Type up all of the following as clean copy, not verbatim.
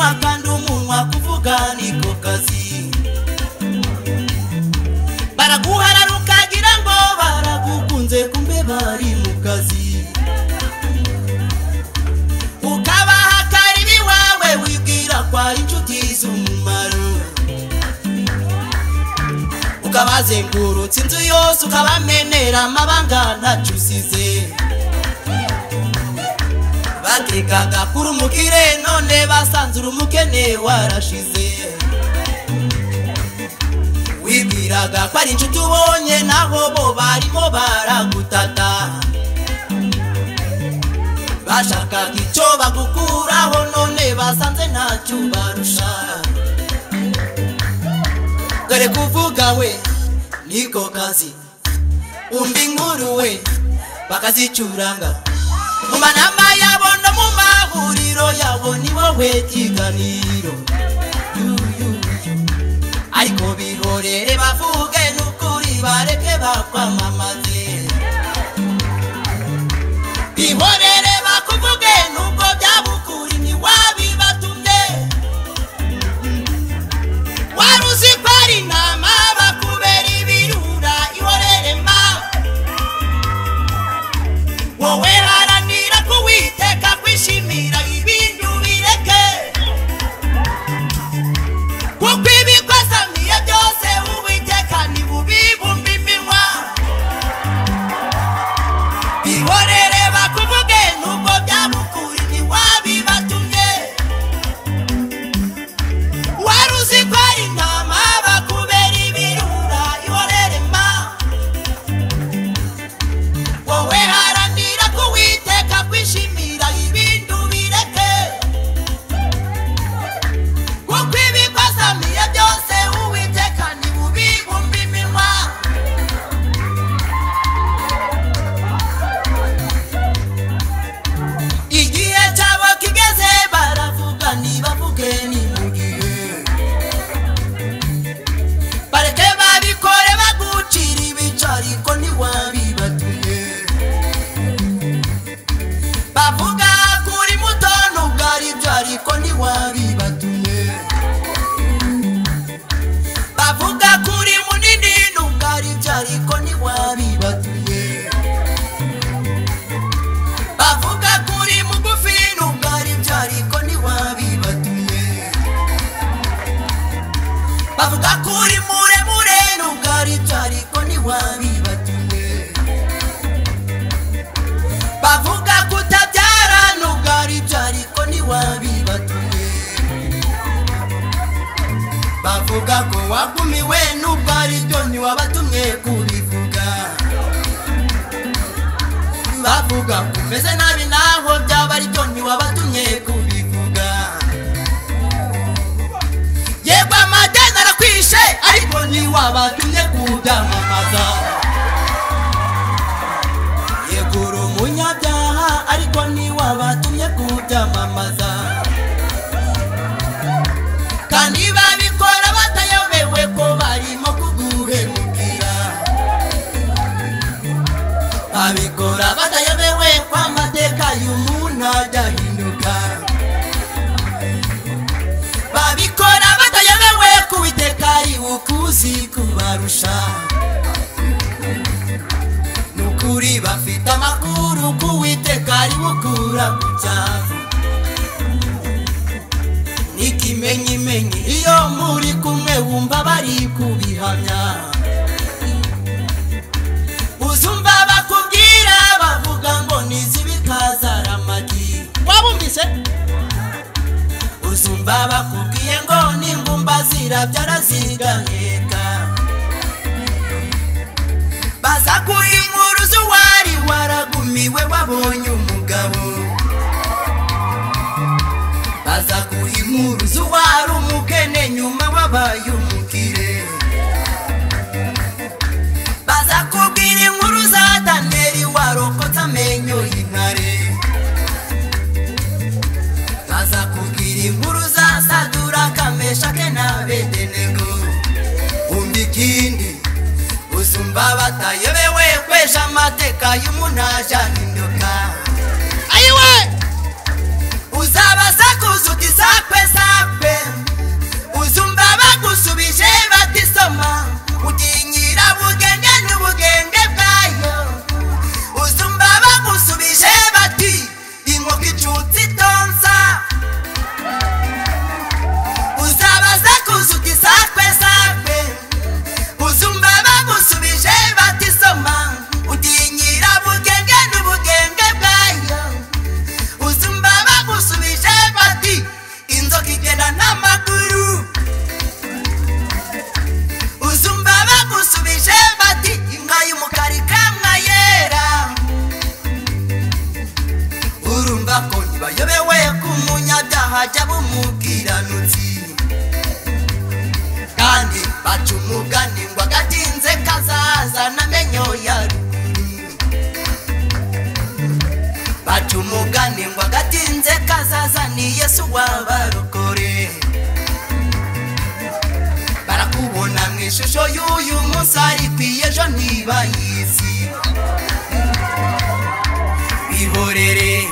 umutima kandi umunwa kuvuga niko kazi baraguharara ukagira ngo baragukunze kumbe bari mu kazi ukabaha karibi wawe wibwira ko ari inshuti z'umumaro ukabazengurutsa inzu yose ukabamenera amabanga ntacyo usize batekaga kuri umukire none basanze urumukene warashize wibwiraga ko ari inshuti ubonye naho bo barimo baragutata bashakaga icyo bagukuraho none basanze ntacyo barusha dore kuvuga we niko kazi umva inkuru we bakazicuranga mu manama yabo no mu mahuriro yabo ni wowe kiganiro ariko bihorere bavuge n'ukuri bareke bakwamamaze bihorere bakuvuge nubwo byabukuri ni wabibatumye waruzi ko ari intama bakubera ibirura ihorere ma wowe haranira kuwiteka kwishimira ibindi ubireke kuko ibikwasamiye byose uwiteka ntibubibumba iminwa bihorere bakuvuge nubwo byabukuri ntiwabibatumye waruzi ko ari intama bakubera ibirura ihorere ma wowe haranira kuwiteka kwishimira ibindi ubireke kuko ibikwasamiye byose uwiteka ntibubibumba iminwa igihe cyabo kigeze baravuga ntibavuge ni mu gihe bareke babikore bagucira ibico ariko ntiwabibatumye bavuga kuri muto nubwo ari byo ariko ntiwabibatumye bavuga kuri munini nubwo ari byo ariko ntiwabibatumye bavuga kuri mugufi nubwo ari byo ariko ntiwabibatumye bavuga kuri muremure nubwo ari byo ariko ntiwabibatumye bavuga kutabyara nubwo ari byo ariko ntiwabibatumye bavuga ko wagumiwe nubwo ari byo ntiwabatumye kubivuga bavuga ko umeze nabi naho byaba ari byo ntiwabatumye kubivuga yego amadeni arakwishe ariko ntiwabatumye kubyamamaza yego uri umunyabyaha ariko ntiwabatumye kubyamamaza kandi babikora batayobewe ko barimo kuguhemukira babikora batayobewe ko amateka y'umuntu adahinduka babikora batayobewe ko uwiteka ari ukuzi kubarusha nukuri bafite amakuru ko uwiteka ari bukura ku cyavu n'ikimenyimenyi iyo muri kumwe wumva bari kubihamya uzumva bakubwira bavuga ngo nizibikazara amagi wabumvise uzumva bakubwiye ngo n'ingumba zirabyara zigaheka baza kuha inkuru z'uwari waragumiwe wabonye umugabo baza kuha inkuru z'uwari umukene nyuma wabaye umukire baza kubwira inkuru za Daniyeli warokotse amenyo y'intare baza kubwira inkuru za Saduraka Meshake na Abedenego umva ikindi uzumva batayobewe kwesha amateka y'umuntu ajahinduka ayiwe uzabaza kuzuti zakwe zawe baca umugani ngo agatinze kazaza namenyo ya baca umugani ngo agatinze kazaza ni Yesu wabarokore barakubona mwishusho y'uyu munsi ariko ejo ntibayizi bihorere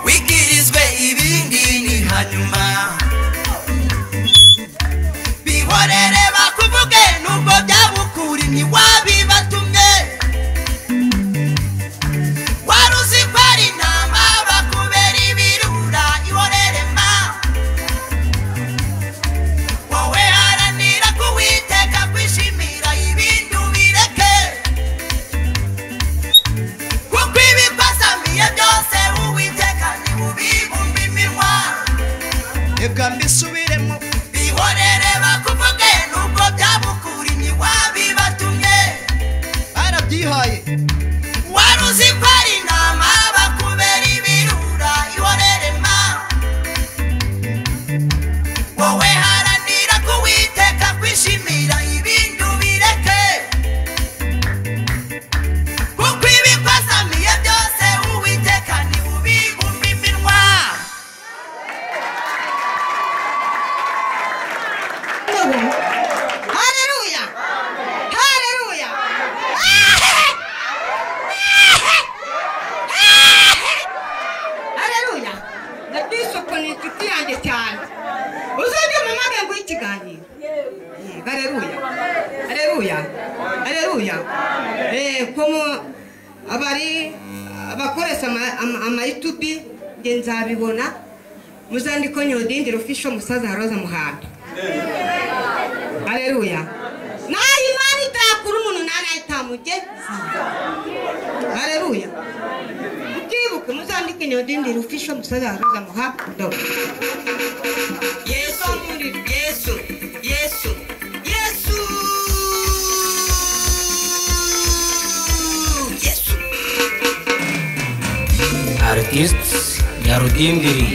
wigirizwe ibindi ni hanyuma bihorere bakuvuge nubwo byabukuri ni wabibatumye waruzi kwari intama bakubera ibirura ihorere ma wowe haranira kuwiteka kwishimira ibindi ubireke kuko ibikwasamiye byose uwiteka ni ubibumba iminwa eka mbisubiremo bihorere bakuvuge nubwo byabukuri ni wabibatumye barabyihaye waruzi kwari intama bakubera ibirura ihorere ma wowe haranira kuwiteka kwishimira ibindi ubireke kuko ibikwasamiye byose uwiteka ni ubibumba iminwa Haleluya haleluya haleluya ndabisoko ni inshuti yanjye cyane uzajya mu magambo y'ikiganiro haleluya haleluya haleluya komo abari abakoresha ama YouTube nge nzabibona muzandiko Nyodindiro official musaza Roza Muhanda haleluya na imani itakura umuntu narayitamuje haleluya utibuke muzandike Nyodindiro official musaza Roza Muhanda Yesu muri Yesu Yesu Yesu Yesu Artist Nyarudindiri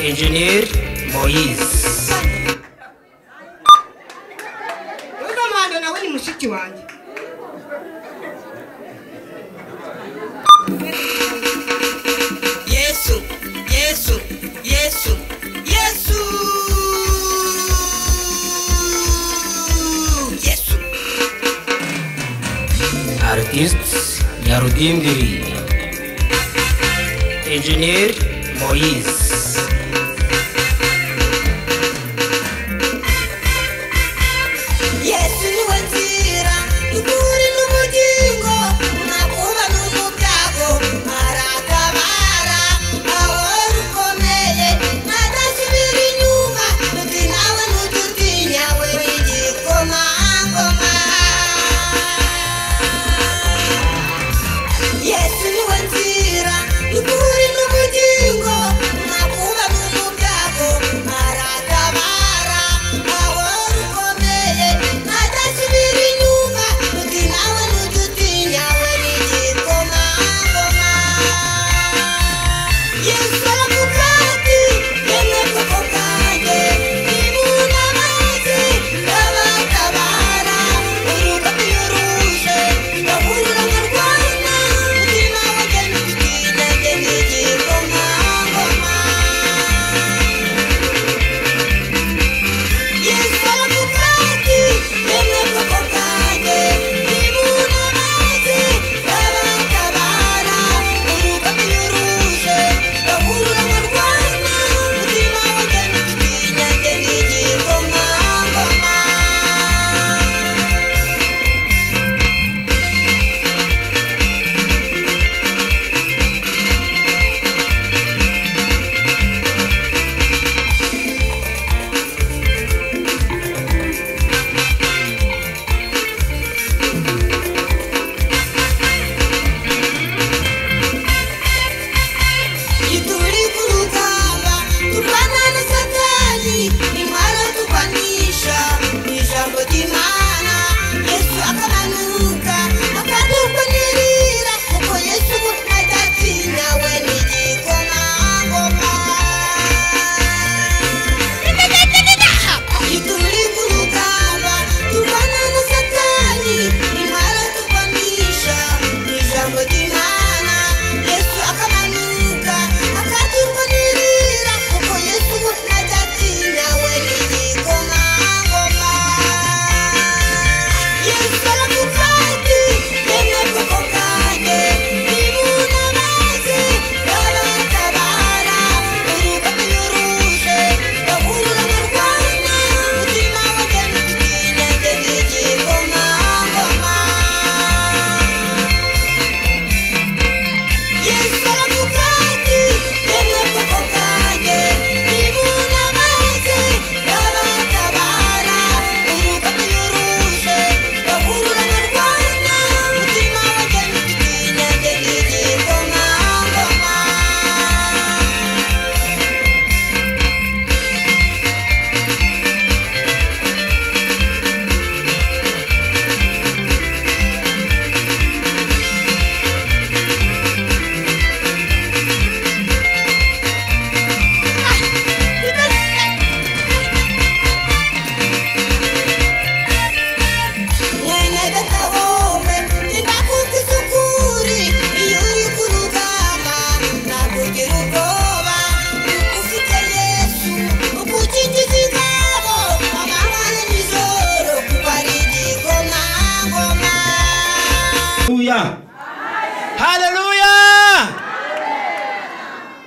Engineer Moise Ugamando nawe ni mushiki wanjye Yesu Yesu Yesu Yesu Yesu Artist Nyarudindiri Engineer Moise Yesu niwe nzira ukuri n'ubugingo nakuba n'umubyago aratabara aho rukomeye nadasubira inyuma nuti nawe nututinya we igikomangoma Yesu niwe nzira ukuri n'ubugingo nakuba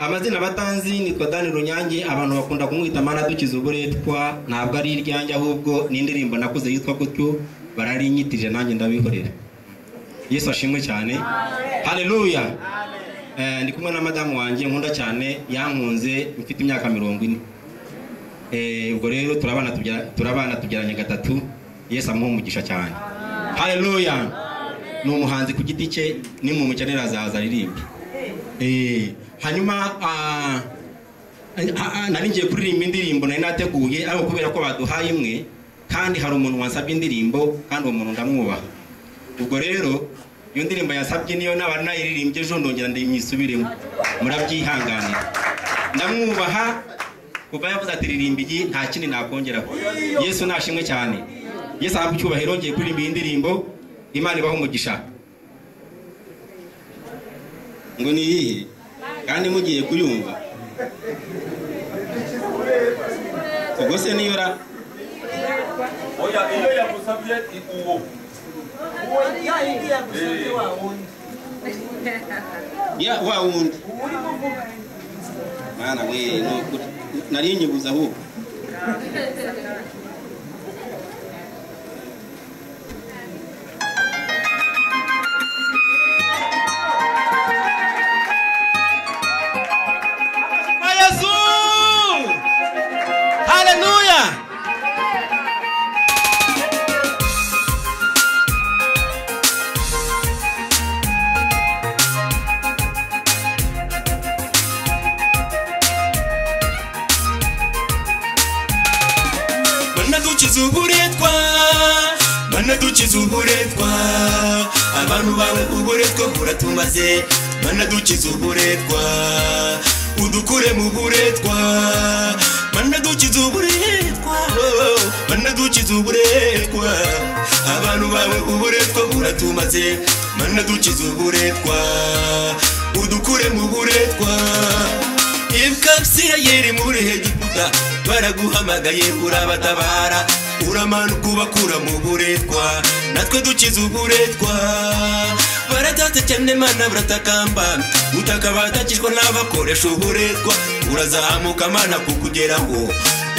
amazina batanzi nitwa Dani Runyange, abantu bakunda kumwita Mana dukiza uburetwa, ntabwo ari iryanjye ahubwo ni indirimbo nakuze yitwa gutyo, bararinyitije nanjye ndabihorera. Yesu ashimwe cyane. Haleluya. Ndi kumwe na madamu wanjye nkunda cyane, yankunze mfite imyaka 40. Ubwo rero turabana tugeranye gatatu. Yesu amuha umugisha cyane. Haleluya. Ni umuhanzi ku giti cye, ni mu mukenera azaza aririmbe. Hanyuma nari ngiye kuririmba indirimbo nari nateguye, ariko kubera ko baduhaye imwe kandi hari umuntu wansabye indirimbo kandi uwo muntu ndamwubaha. Ubwo rero iyo ndirimbo yasabye niyo naba nayiririmbye ejo ndongera ndimwisubiremo, murabyihanganira. Ndamwubaha kuva yavuze ati ririmba iyi nta kindi nakongeraho. Yesu nashimwe cyane. Yesu ahabwe icyubahiro. Ngiye kuririmba iyi ndirimbo, Imana ibaho umugisha. Ngo ni iyihe kandi mugiye kuyumva? Ubwo se niyo ra oya iyo yagusabye uwo ya wa wundi mana we no nari nyibuza ahubwo. Mana dukiza uburetwa, abantu bawe uburetwa buratumaze. Mana dukiza uburetwa, udukure mu buretwa. Mana dukiza uburetwa, Mana dukiza uburetwa, abantu bawe uburetwa buratumaze. Mana dukiza uburetwa, udukure mu buretwa. Ibw'Abisirayeli muri Egiputa baraguhamagaye urabatabara, uramanuka ubakura mu buretwa. Natwe dukiza uburetwa, baratata cyane Mana baratakamba, utaka batakishwa n'abakoresha uburetwa. Urazamuka Mana kukugeraho,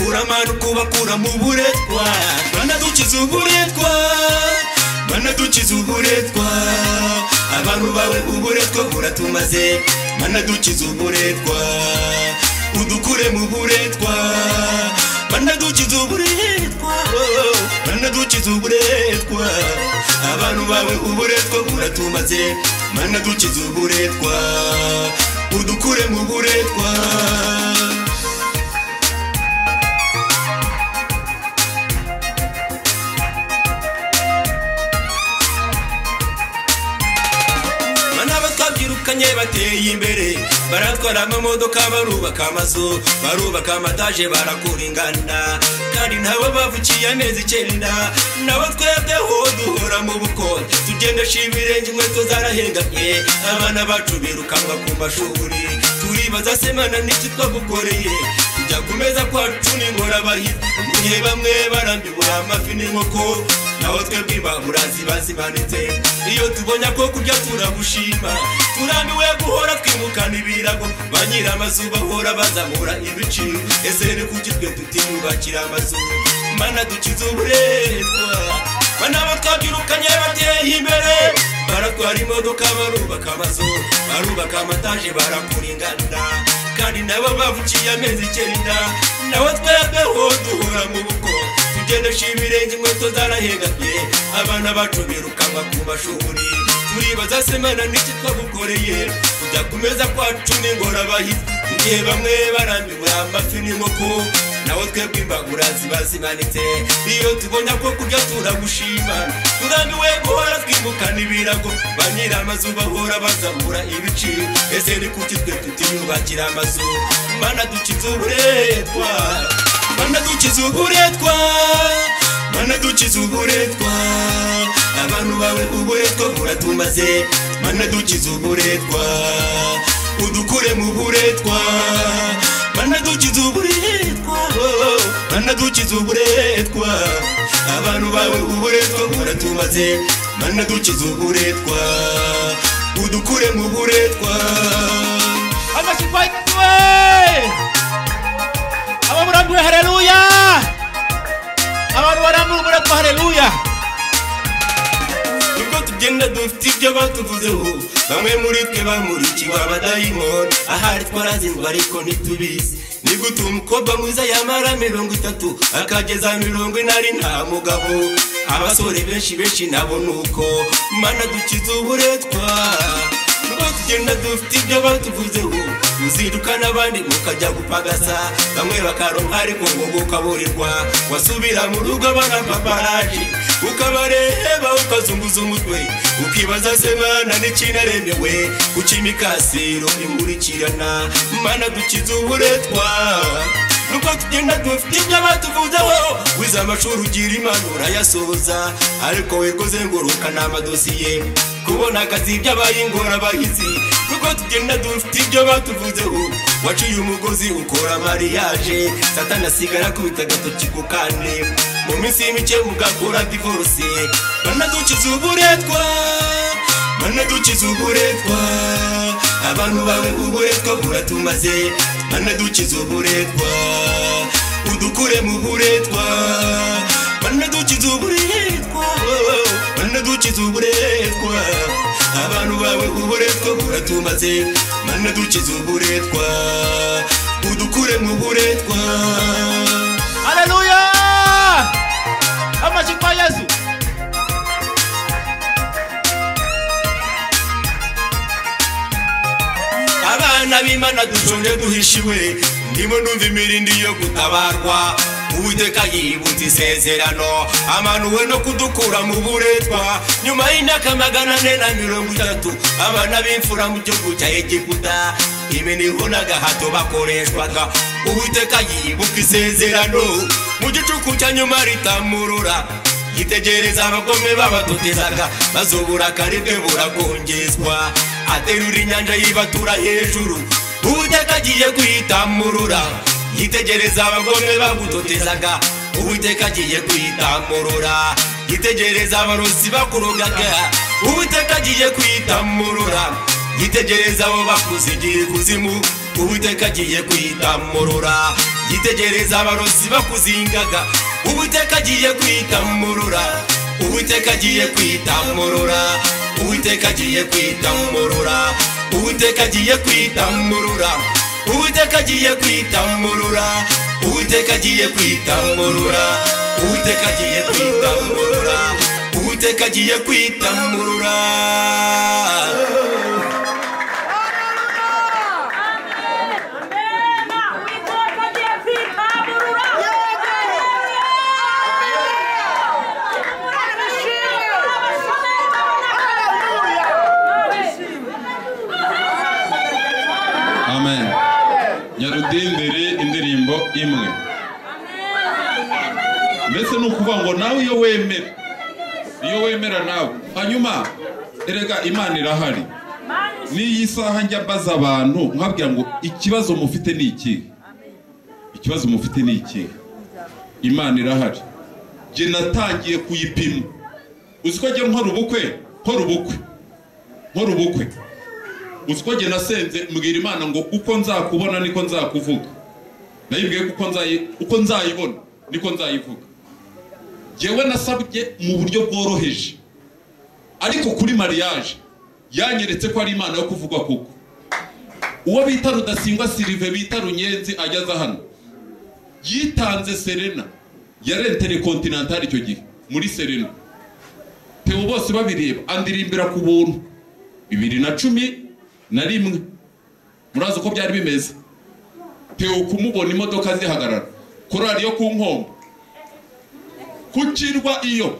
uramanuka ubakura mu buretwa. Mana dukiza uburetwa, Mana dukiza uburetwa, abantu bawe uburetwa buratumaze. Mana dukiza uburetwa, udukure mu buretwa. Mana dukiza uburetwa, Mana dukiza uburetwa, abantu bawe uburetwa buratumaze. Mana dukiza uburetwa, udukure mu buretwa. Kanye bateye imbere, baratwara amamodoka barubaka amazu, barubaka amataje barakura inganda, kandi nabo bavukiye amezi 9. Nabo twebweho duhora mu bukode, tugendesha ibirenge inkweto zarahenganye. Abana bacu birukanwa ku mashuri, turibaza se Mana niki twagukoreye? Tujya kumeza kwacu n'ingorabahizi, mu gihe bamwe barambiwe amafi n'inkoko, naho twebwe imbabura ziba zimanitse. Iyo tubonye ko kurya turagushima, turambiwe guhora twimukana ibirago, ba nyir'amazu bahora bazamura ibiciro. Ese ni kuki twe tutiyubakira amazu? Mana dukiza uburetwa, Mana batwabyirukanye bateye imbere, baratwara imodoka barubaka amazu, barubaka amataje barakura inganda, kandi nabo bavukiye amezi 9. Naho twebweho duhora mu bukode, tugendesha ibirenge inkweto zarahenganye. Abana bacu birukanwa ku mashuri, turibaza se Mana niki twagukoreye? Tujya kumeza kwacu n'ingorabahizi, mu gihe bamwe barambiwe amafi n'inkoko, naho twebwe imbabura ziba zimanitse. Iyo tubonye ko kurya turagushima, turambiwe guhora twimukana ibirago, ba nyir'amazu bahora bazamura ibiciro. Ese ni kuki twe tutiyubakira amazu? Mana dukiza uburetwa, Mana dukiza uburetwa, Mana dukiza uburetwa, abantu bawe uburetwa buratumaze. Mana dukiza uburetwa, udukure mu buretwa. Mana dukiza uburetwa, Mana dukiza uburetwa, abantu bawe uburetwa buratumaze. Mana dukiza uburetwa, udukure mu buretwa. Amashyi kwa aba murambure haleluya abantu barambure kwa haleluya niko tugenda dufite ibyo batuvuzeho bamwe muri twe bamurikiwe abadayimoni ahari twarazinzwe ariko ntitubizi nigute umukobwa mwiza yamara 30 akageza 40 nta mugabo abasore benshi nabo nuko mana dukiza uburetwa niko tugenda dufite ibyo batuvuzeho uzinduka n'abandi mukajya gupagasa bamwe bakaronka ariko ngo ukaburirwa wasubira mu rugo abana paparaji ukabareba ukazunguza umutwe ukibaza se mana n'ikinaremewe kucimikasiro imurikirana mana dukiza uburetwa nuko tugenda dufite ibyo batuvuzeho wiza amashuri ugira impanuro yasoza ariko wekoze nguruka n'amadosiye kubona akazi by'abaye ingorabahizi nuko tugenda dufite ibyo batuvuzeho waciye umugozi ukora mariage satani asigara kubita agatoki ku kandi mu minsi mike mugakora divorce mana dukiza uburetwa mana dukiza uburetwa abantu bawe uburetwa buratumaze mana dukiza uburetwa udukure mu buretwa mana dukiza uburetwa mana dukiza uburetwa abantu bawe uburetwa buratumaze mana dukiza uburetwa udukure mu buretwa haleluya amashikwa Yesu abana b'Imana dushonje duhishiwe ndimo numva imirindi yo gutabarwa Uwiteka yibutse isezerano amanuwe no kudukura mu buretwa nyuma y'imyaka 430 abana b'imfura mu gihugu cya Egiputa imeniho n'agahato bakoreshwaga Uwiteka yibuka isezerano mu gicuku cya nyuma ritamurura yitegereza abagome babatotezaga bazobura karibwe burakongezwa aterura inyanja yibatura hejuru Uwiteka agiye kwitamurura yitegereza abagome bagutotezaga Uwiteka agiye kwitamurura yitegereza abarozi bakurogaga Uwiteka agiye kwitamurura yitegereza abo bakuzigiye kuzimu Uwiteka agiye kwitamurura yitegereza abarozi bakuzingaga Uwiteka agiye kwitamurura Uwiteka agiye kwitamurura Uwiteka agiye kwitamurura Uwiteka agiye kwitamurura Uwiteka agiye kwitamurura Uwiteka agiye kwitamurura Uwiteka agiye kwitamurura Uwiteka agiye kwitamurura Amen. Nyarudindiri indirimbo imwe. Mbese nukuvuga ngo nawe iyo wemera nawe hanyuma erega Imana irahari. Ni isaha njya baza abantu nkabwira ngo ikibazo mufite ni iki? Ikibazo mufite ni iki? Imana irahari. Je natangiye kuyipima. Uziko je nkora ubukwe. Uziko je nasenze mbwira Imana ngo uko nzakubona niko nzakuvuga. Nayibwiye uko nzayibona niko nzayivuga. Jewe nasabye mu buryo bworoheje. Ariko kuri mariage yanyeretse ko ari Imana yo kuvugwa koko. Uwo bita Rudasingwa Sylvain bita Runyenzi ajyaza hano. Yitanze Serena yarentere Continental icyo gihe muri Serena. Teo bose babireba andirimbira ku buntu 2011 murazo ko byari bimeze. Teo kumubona imodoka zihagarara korali yo ku nkombo kukirwa iyo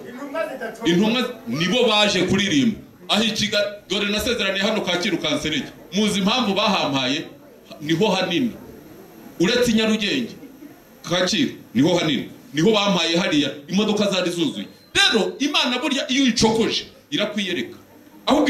intumwa nibo baje kuririmba aho ikiga dore nasezeraniye hano Kacyiru Kanserege muzi impamvu bahampaye niho hanini uretse Nyarugenge Kacyiru niho hanini niho bampaye hariya imodoka zari zuzuye. Rero Imana burya iyo icokoje irakwiyereka ahubwo